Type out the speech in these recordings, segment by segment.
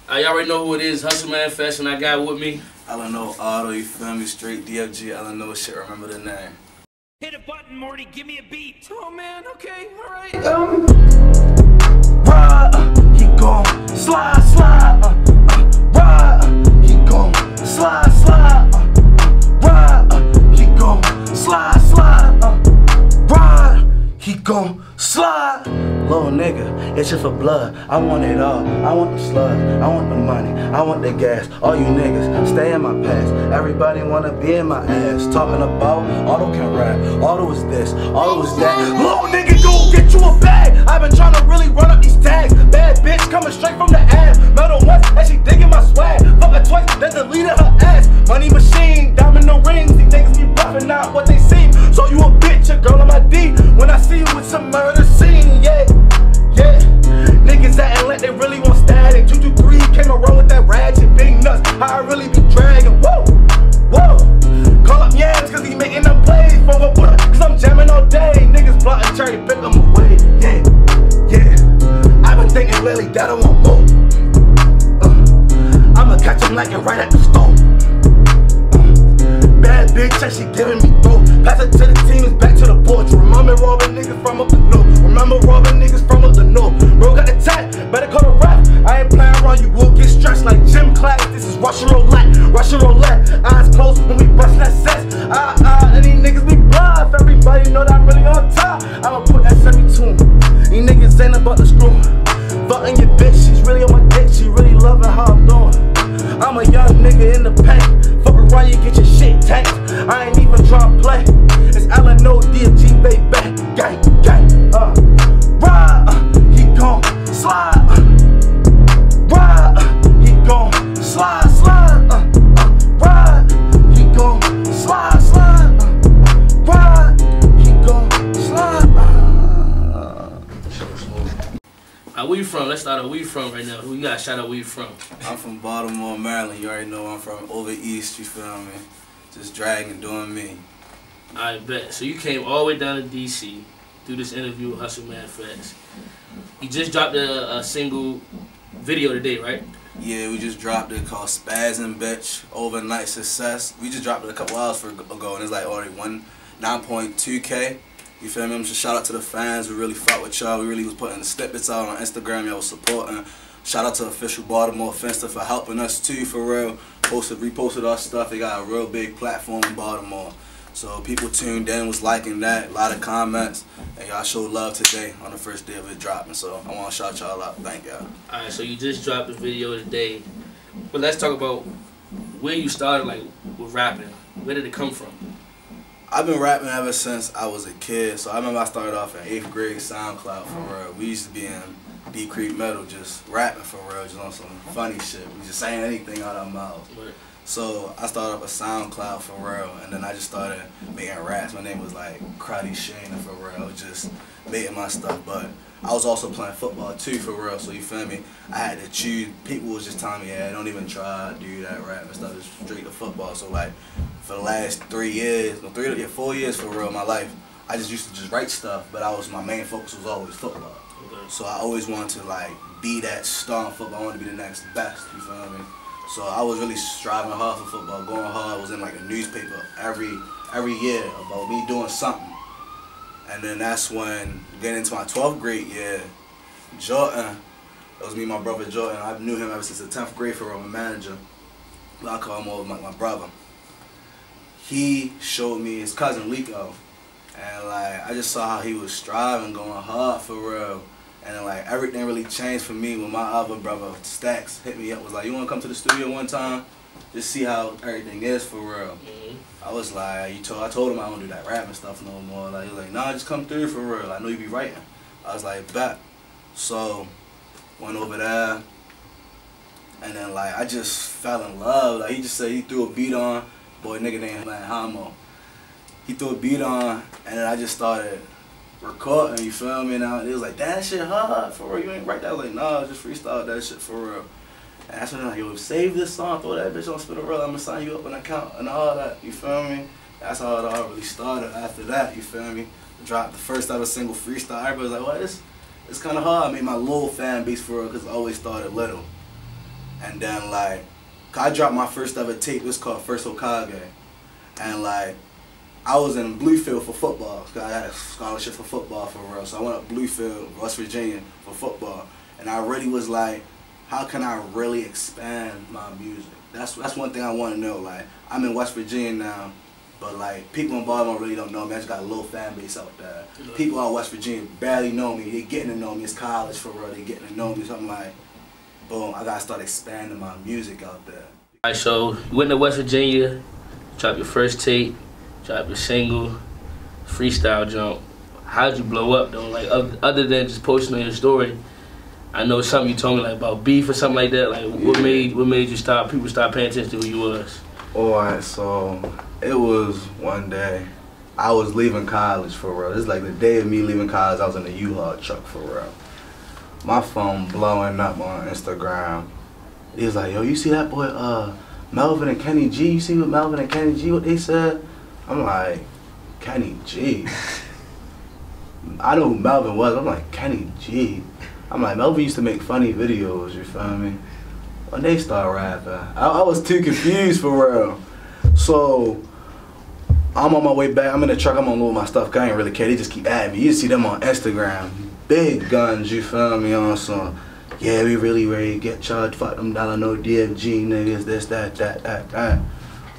Y'all already know who it is, HustleManFatz, and I got with me LNO OTTO, you feel me? Straight DFG, LNO shit, remember the name. Hit a button, Morty, give me a beat. Oh man, okay, alright. Ride, he gon' slide, slide, ride, he gon' slide, slide, ride, he gon' slide, slide, ride, he gon' slide. Little nigga, it's just for blood. I want it all. I want the slugs. I want the money. I want the gas. All you niggas, stay in my past. Everybody wanna be in my ass. Talking about Auto can rap. Auto is this. Auto is that. Little nigga, go get you a bag. I've been trying to really run up these tags. Bad bitch coming straight from the ass. Metal once and she digging my swag. Fuck her twice, then deleted her ass. Money machine, diamond no rings. These niggas be bluffing out what they seem. So you a bitch, a girl on my D. When I see you with some murder scene, yeah. Yeah, niggas acting like they really want static. 223 came around with that ratchet, big nuts. How I really be dragging. Whoa, whoa. Call up Yams cause he making them plays. Phone go put up cause I'm jamming all day. Niggas plotting cherry, pick them away. Yeah, yeah. I've been thinking lately that I want more. I'ma catch him like it right at the store. Bad bitch and she giving me dope. Pass it to the team, it's back to the porch. Remember robbing niggas from up the north. Remember robbing niggas from up the north. Bro got the tag, better call the rap. I ain't playing around, you will get stressed like gym class. This is Russian roulette, Russian roulette. Eyes closed when we bust that sets. And these niggas be blind. If everybody know that I'm really on top, I'ma put that semi to 'em. These niggas ain't about the screw. Fucking your bitch, she's really on my dick. She really loving how I'm doing. I'm a young nigga in the paint. Fuck around, you get your shit tanked. I ain't even tryna play. It's LNO DFG, baby. Gang, gang. Ride, he gon' slide. Ride, he gon' slide, slide. Ride, he gon' slide, slide. Ride, he gon' slide. where you from? Let's start out. Where you from right now? Who you got a shout out where you from? I'm from Baltimore, Maryland. You already know I'm from over east, you feel me? Just dragging, doing me. I bet. So you came all the way down to DC, do this interview with HustleManFatz. You just dropped a single video today, right? Yeah, we just dropped it called Spazzin' Bitch, Overnight Success. We just dropped it a couple hours ago and it's like already 9.2K. You feel me? I'm just shout out to the fans. We really fought with y'all. We really was putting the snippets out on Instagram. Y'all was supporting. Shout out to official Baltimore Finsta for helping us too, for real. Reposted our stuff. They got a real big platform in Baltimore. So people tuned in, was liking that, a lot of comments, and y'all showed love today on the first day of it dropping. So I want to shout y'all out. Thank y'all. Alright, so you just dropped the video today. But let's talk about where you started, like, with rapping. Where did it come from? I've been rapping ever since I was a kid. So I remember I started off in 8th grade, SoundCloud, for real. We used to be in Deep Creek Metal, just rapping for real, just on some funny shit. We just saying anything out our mouths. Right. So I started up a SoundCloud for real, and then I just started making raps. My name was like Crowdy Shane for real. I was just making my stuff, but I was also playing football too for real. So you feel me? I had to choose. People was just telling me, yeah, don't even try to do that rap and stuff. Just straight to football. So like for the last 4 years for real, my life, I just used to just write stuff, but my main focus was always football. Okay. So I always wanted to like be that star in football. I wanted to be the next best. You feel me? So I was really striving hard for football, going hard. I was in like a newspaper every year about me doing something. And then that's when, getting into my 12th grade year, Jordan, it was me and my brother Jordan. I knew him ever since the 10th grade for real, my manager. I call him over like my brother. He showed me his cousin Lico. And like, I just saw how he was striving, going hard for real. And then, like, everything really changed for me when my other brother, Stacks, hit me up. Was like, you want to come to the studio one time? Just see how everything is for real. I was like, I told him I don't do that rapping stuff no more. Like, he was like, nah, just come through for real. I know you be writing. I was like, bet. So, went over there. And then, like, I just fell in love. Like, he just said he threw a beat on. Boy, nigga named Homo. He threw a beat on, and then I just started recording, you feel me? Now it was like, that shit hard for real. You ain't write that. I was like, nah, just freestyle that shit for real. And that's when they're like, yo, save this song, throw that bitch on Spit a Real, I'm gonna sign you up an account and all that, you feel me? That's how it all really started. After that, you feel me? Dropped the first ever single, Freestyle. Everybody's like, what? It's kind of hard. I made my little fan base for real, because I always started little. And then like, I dropped my first ever tape. It was called First Hokage. And like, I was in Bluefield for football. Cause I had a scholarship for football for real. So I went up Bluefield, West Virginia for football. And I really was like, how can I really expand my music? That's one thing I want to know. Like, I'm in West Virginia now, but like, people in Baltimore really don't know me. I just got a little fan base out there. People out in West Virginia barely know me. They getting to know me. It's college for real. They getting to know me. So I'm like, boom, I gotta start expanding my music out there. Alright, so you went to West Virginia, dropped your first tape, dropped your single, freestyle jump. How'd you blow up though? Like, other than just posting on your story, I know something you told me like about beef or something like that. Like, what made you stop? People stop paying attention to who you was. Alright, so it was one day I was leaving college for real. It's like the day of me leaving college. I was in a U-Haul truck for real. My phone blowing up on Instagram. He was like, yo, you see that boy Melvin and Kenny G? You see what Melvin and Kenny G, what they said? I'm like, Kenny G? I know who Melvin was. I'm like, Kenny G? I'm like, Melvin used to make funny videos, you feel me? When they start rapping, I was too confused for real. So, I'm on my way back. I'm in the truck. I'm unloading my stuff. Cause I ain't really care. They just keep adding me. You see them on Instagram. Big guns, you feel me? On some, yeah, we really ready to get charged. Fuck them LNO DFG niggas. This, that.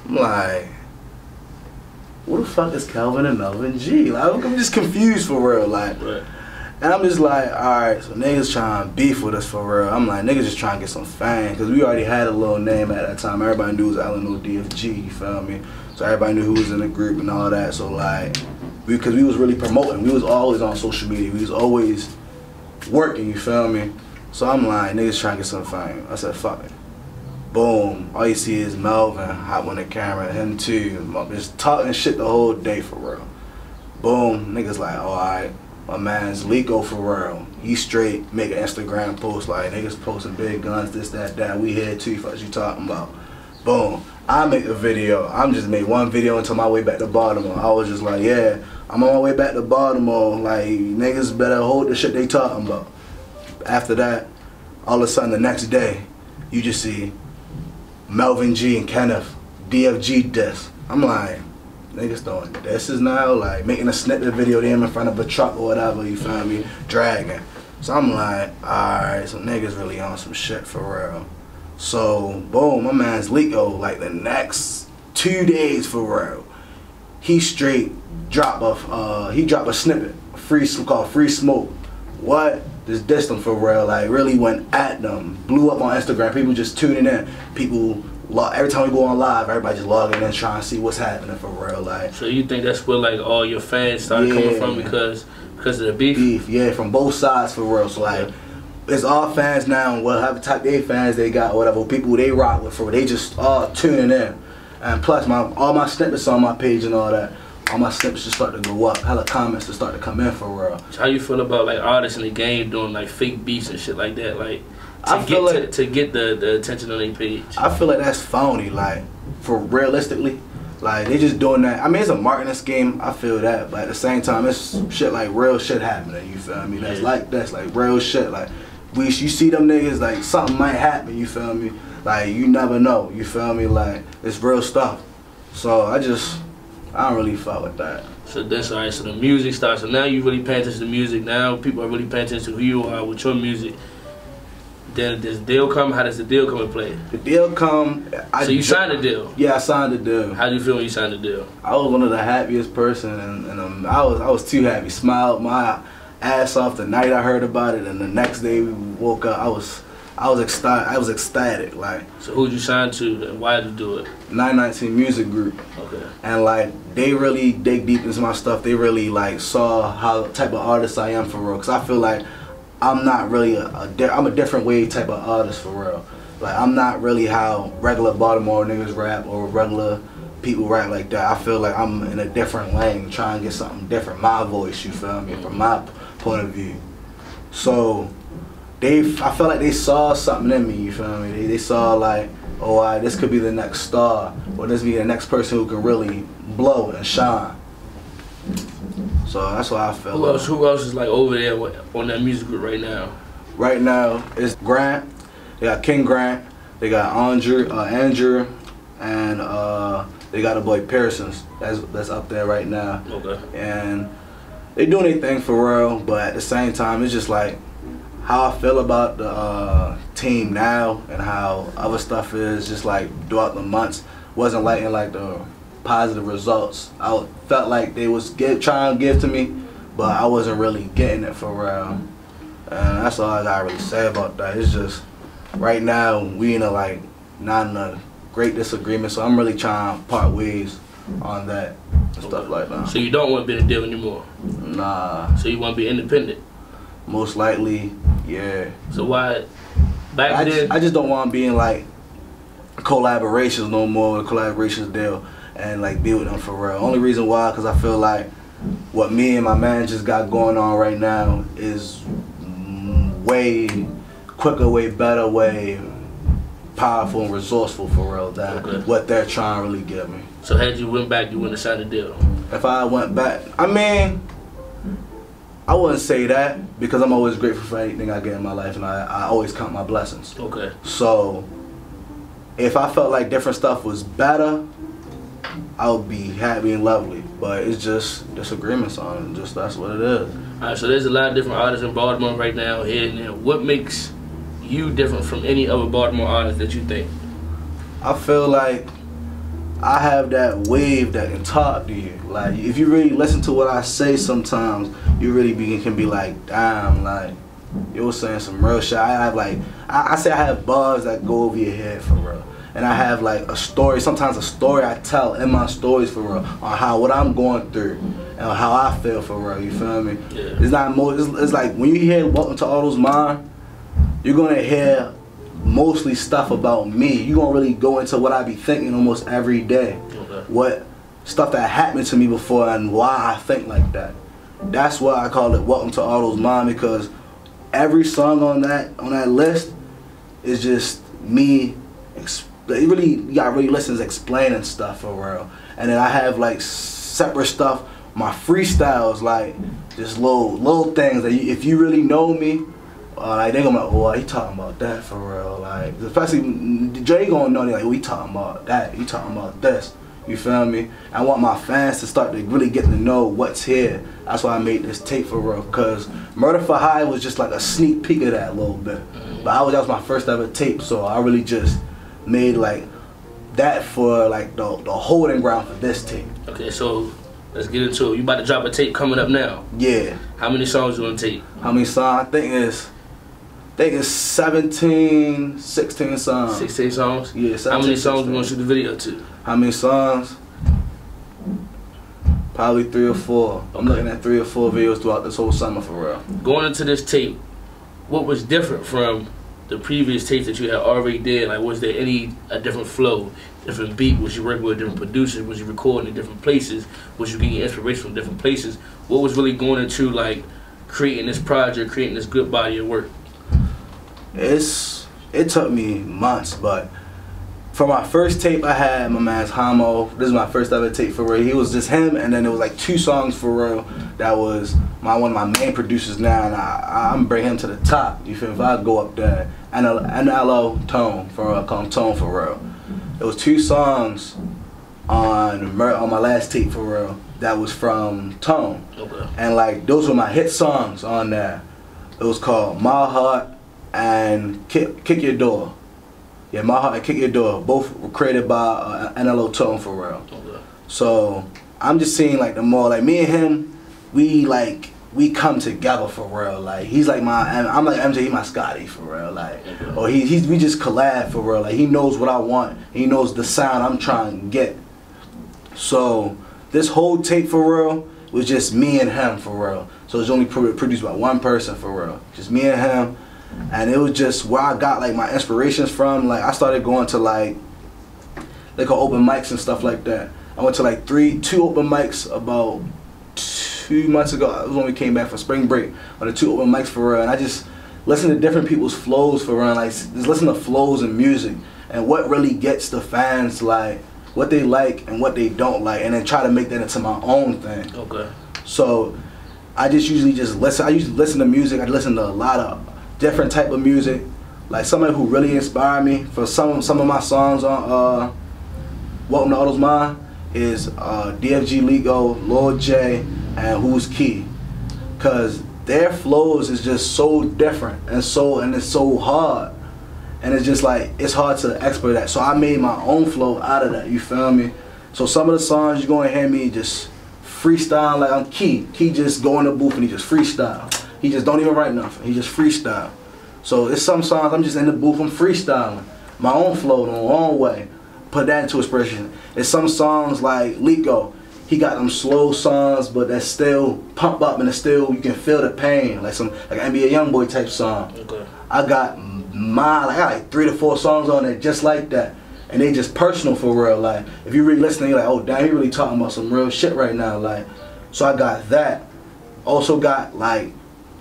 I'm like, who the fuck is Calvin and Melvin G? Like, I'm just confused for real. Like, Right. And I'm just like, alright, so niggas trying to beef with us for real. I'm like, niggas just trying to get some fame, because we already had a little name at that time. Everybody knew it was LNO DFG, you feel me? So everybody knew who was in the group and all that. So like, because we was really promoting. We was always on social media. We was always working, you feel me? So I'm like, niggas trying to get some fame. I said, fuck it. Boom. All you see is Melvin hop on the camera, him too. Just talking shit the whole day for real. Boom. Niggas like, alright. My man's Lico for real. He straight make an Instagram post like, niggas posting big guns, this, that. We here too, what you talking about? Boom. I make a video. I'm just made one video until my way back to Baltimore. I was just like, yeah, I'm on my way back to Baltimore. Like, niggas better hold the shit they talking about. After that, all of a sudden the next day, you just see Melvin G and Kenneth, DFG diss. I'm like, niggas throwing disses now, like making a snippet video of them in front of a truck or whatever, you feel me, dragging. So I'm like, alright, so niggas really on some shit for real. So, boom, my man's Lico, like the next 2 days for real, he straight drop a snippet, called Free Smoke. What? Just dissed them for real, like really went at them, blew up on Instagram, people just tuning in, people, every time we go on live, everybody just logging in trying to see what's happening for real. Like, so you think that's where like all your fans started coming from because of the beef? Yeah, from both sides for real. So like, it's all fans now, whatever type A fans they got, whatever people they rock with for real. They just all tuning in. And plus, all my snippets on my page and all that, all my snippets just start to go up. Hella comments to start to come in for real. So how you feel about like artists in the game doing like fake beats and shit like that? Like, to get the attention on their page. I feel like that's phony, like, for realistically. Like, they just doing that. I mean, it's a marketing scheme, I feel that, but at the same time, it's shit like real shit happening, you feel me? That's like real shit. Like, you see them niggas, like, something might happen, you feel me? Like, you never know, you feel me? Like, it's real stuff. So, I don't really fuck with that. So that's alright, so the music starts. So now you really paying attention to music. Now people are really paying attention to who you are with your music. Then does the deal come? How does the deal come and play? The deal come. So you signed the deal? Yeah, I signed the deal. How do you feel when you signed the deal? I was one of the happiest person, and I was too happy. Smiled my ass off the night I heard about it, and the next day we woke up. I was ecstatic. Like. So who'd you sign to, and why did you do it? 919 Music Group. Okay. And like, they really dig deep into my stuff. They really like saw how type of artist I am for real. Cause I feel like I'm not really I'm a different way type of artist for real. Like, I'm not really how regular Baltimore niggas rap or regular people rap like that. I feel like I'm in a different lane, trying to get something different, my voice, you feel me, from my point of view. So I felt like they saw something in me, you feel me? They saw like, oh, this could be the next star, or this be the next person who can really blow and shine. So that's what I felt. Who else is like over there on that music group right now? Right now, it's Grant. They got King Grant, They got Andrew, and they got a boy Pearsons that's up there right now. Okay. And they doing their thing for real, but at the same time, it's just like how I feel about the team now and how other stuff is just like throughout the months wasn't liking like the positive results. I felt like they was trying to give to me, but I wasn't really getting it for real. And that's all I gotta really say about that. It's just right now we in a like not in a great disagreement, so I'm really trying to part ways on that and stuff like that. So you don't want to be in a deal anymore? Nah. So you want to be independent? Most likely, yeah. So why back then? I just don't want to be in like collaborations no more, collaborations deal, and like be with them for real. Only reason why, because I feel like what me and my man just got going on right now is way quicker, way better, way powerful and resourceful for real than what they're trying to really give me. So had you went back, you wouldn't have signed a deal? If I went back, I mean, I wouldn't say that because I'm always grateful for anything I get in my life, and I always count my blessings. Okay. So if I felt like different stuff was better, I would be happy and lovely. But it's just disagreements on it. Just that's what it is. Alright, so there's a lot of different artists in Baltimore right now, here and there. What makes you different from any other Baltimore artist that you think? I feel like I have that wave that can talk to you. Like if you really listen to what I say sometimes, you really can be like, damn, like you were saying some real shit. I have like I say I have bars that go over your head for real. And I have like a story, sometimes a story I tell in my stories for real on how what I'm going through and how I feel for real, you feel me? Yeah. It's not more it's like when you hear Welcome to All Those Mine, you're gonna hear mostly stuff about me. You're gonna really go into what I be thinking almost every day. Okay. What stuff that happened to me before and why I think like that. That's why I call it Welcome to All Those Mine, because every song on that list is just me you gotta really listen to explaining stuff for real. And then I have like separate stuff, my freestyles, like just little things that if you really know me, like they gonna be like, oh, he talking about that for real. Like especially Jay gonna know, like, oh, he talking about that, he talking about this. You feel me? I want my fans to start to really get to know what's here. That's why I made this tape for real, because Murder for Hire was just like a sneak peek of that a little bit. But that was my first ever tape, so I really just made like that for like the holding ground for this tape. Okay, so let's get into it. You about to drop a tape coming up now? Yeah. How many songs you on tape? How many songs? I think it's 17, 16 songs. 16 songs? Yeah, 17, how many songs 16. you want to shoot the video to? How many songs? Probably 3 or 4. I'm looking at 3 or 4 videos throughout this whole summer for real. Going into this tape, what was different from the previous tapes that you had already did? Like, was there a different flow, different beat? Was you working with different producers? Was you recording in different places? Was you getting inspiration from different places? What was really going into like creating this project, creating this good body of work? It took me months, but for my first tape I had my man's Homo. This is my first ever tape for real. He was just him, and then there was like 2 songs for real that was one of my main producers now, and I'm bring him to the top. You feel me? If I go up there, LNO Tone for real, call him Tone for real. There was 2 songs on my last tape for real that was from Tone. Okay. And like those were my hit songs on there. It was called My Heart and Kick Your Door. Yeah, My Heart and Kick Your Door. Both were created by LNO Tone for real. Okay. So I'm just seeing like the more like me and him, we come together for real. Like he's like I'm like MJ, he my Scotty for real. Like or we just collab for real. Like he knows what I want. He knows the sound I'm trying to get. So this whole tape for real was just me and him for real. So it's only produced by one person for real. Just me and him. And it was just where I got like my inspirations from. Like I started going to like open mics and stuff like that. I went to like 2 open mics about 2 months ago. It was when we came back for spring break. On the 2 open mics for real, and I just listened to different people's flows for real. Like just listen to flows and music and what really gets the fans, like what they like and what they don't like, and then try to make that into my own thing. Okay. So I just usually just listen. I usually listen to music. I listen to a lot of different type of music, like somebody who really inspired me for some of my songs on Welcome to Auto's Mind is DFG Ligo, Lil J, and Who's Key, cause their flows is just so different and it's so hard, and it's just like it's hard to expert that. So I made my own flow out of that. You feel me? So some of the songs you're gonna hear me just freestyle like I'm Key. He just go in the booth and he just freestyle. He just don't even write nothing. He just freestyle. So it's some songs I'm just in the booth, I'm freestyling my own flow in my own way. Put that into expression. It's some songs like Ligo. He got them slow songs, but that still pump up and it's still you can feel the pain, like like NBA YoungBoy type song. Okay. I got like 3 to 4 songs on it just like that, and they just personal for real. Like if you really listening, you're like, oh damn, he really talking about some real shit right now. Like, so I got that. Also got like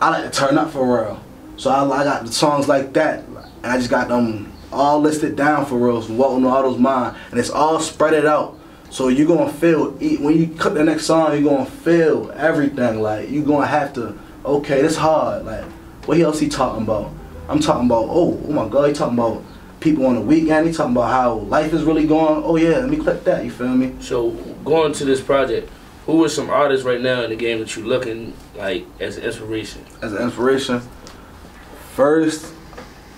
I like to turn up for real. So I got the songs like that, and I just got them all listed down for real. So Welcome to Auto's Mind, and it's all spread it out. So you're gonna feel, when you cut the next song, you're gonna feel everything. Like you're gonna have to, okay, this hard. Like what else he talking about? I'm talking about, oh my God, he talking about people on the weekend. He talking about how life is really going. Oh yeah, let me click that. You feel me? So going to this project, who are some artists right now in the game that you looking like as an inspiration? As an inspiration, first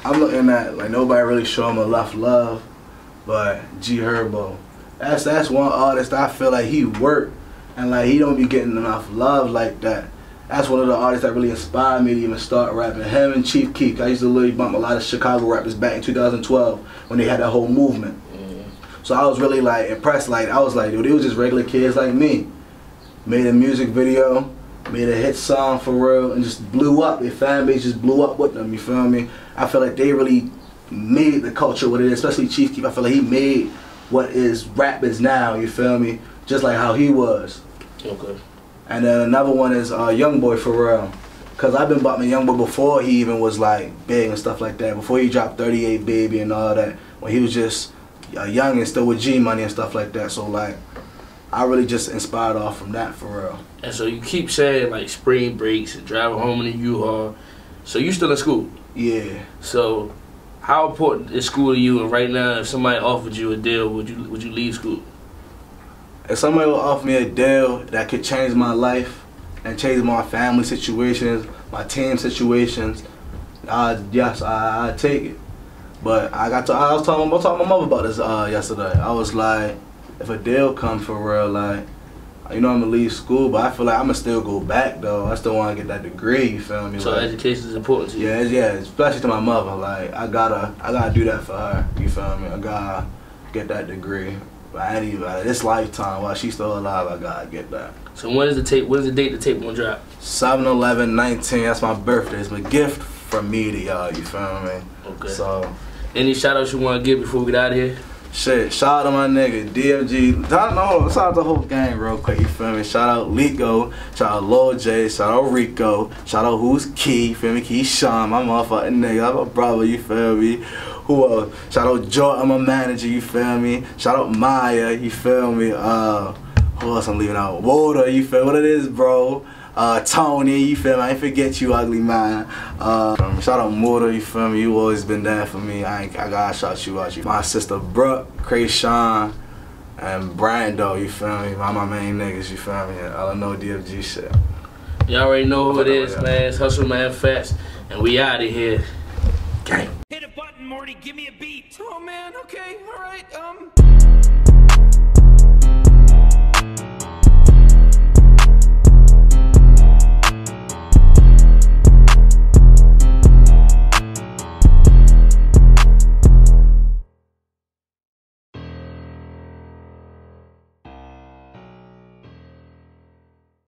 I'm looking at like nobody really showing him enough love, but G Herbo. That's one artist that I feel like he worked and like he don't be getting enough love like that. That's one of the artists that really inspired me to even start rapping. Him and Chief Keef. I used to literally bump a lot of Chicago rappers back in 2012 when they had that whole movement. So I was really like impressed. Like I was like, dude, they was just regular kids like me. Made a music video, made a hit song for real, and just blew up. Their fan base just blew up with them. You feel me? I feel like they really made the culture what it is, especially Chief Keef. I feel like he made what is rap is now, you feel me? Just like how he was. Okay. And then another one is YoungBoy for real. Cause I've been bumping YoungBoy before he even was like big and stuff like that. Before he dropped 38 Baby and all that. When he was just young and still with G Money and stuff like that. So like, I really just inspired off from that for real. And so you keep saying like spring breaks and driving home in the U-Haul. So you still in school? Yeah. So how important is school to you? And right now, if somebody offered you a deal, would you leave school? If somebody would offer me a deal that could change my life and change my family situations, my team situations, yes, I'd take it. But I was talking to my mother about this yesterday. I was like, if a deal comes for real, like, you know I'm gonna leave school, but I feel like I'm gonna still go back though. I still wanna get that degree, you feel me? So like, education is important to you? Yeah, especially to my mother. Like I gotta do that for her, you feel me? I gotta get that degree. But anyway, this lifetime while she's still alive, I gotta get that. So when is the date the tape gonna drop? 7/11/19, that's my birthday. It's a gift from me to y'all, you feel me? Okay. So any shout outs you wanna give before we get out of here? Shit, shout out to my nigga, DFG. Shout out the whole gang real quick, you feel me? Shout out Ligo, shout out Lil J, shout out Rico, shout out Who's Key, you feel me? Key Sean, my motherfucking nigga, I'm a brother, you feel me? Who else? Shout out Jordan, my manager, you feel me? Shout out Maya, you feel me? Who else I'm leaving out? Water, you feel what it is, bro? Tony, you feel me? I ain't forget you, ugly man. Shout out Motor, you feel me? You always been there for me. I gotta shout you out. My sister Brooke, Krayshawn, and Brando, you feel me? My main niggas, you feel me? LNO DFG shit. Y'all already know who it is, man. It's HustleManFatz, and we out of here. Gang. Hit a button, Morty. Give me a beat. Oh man. Okay. All right.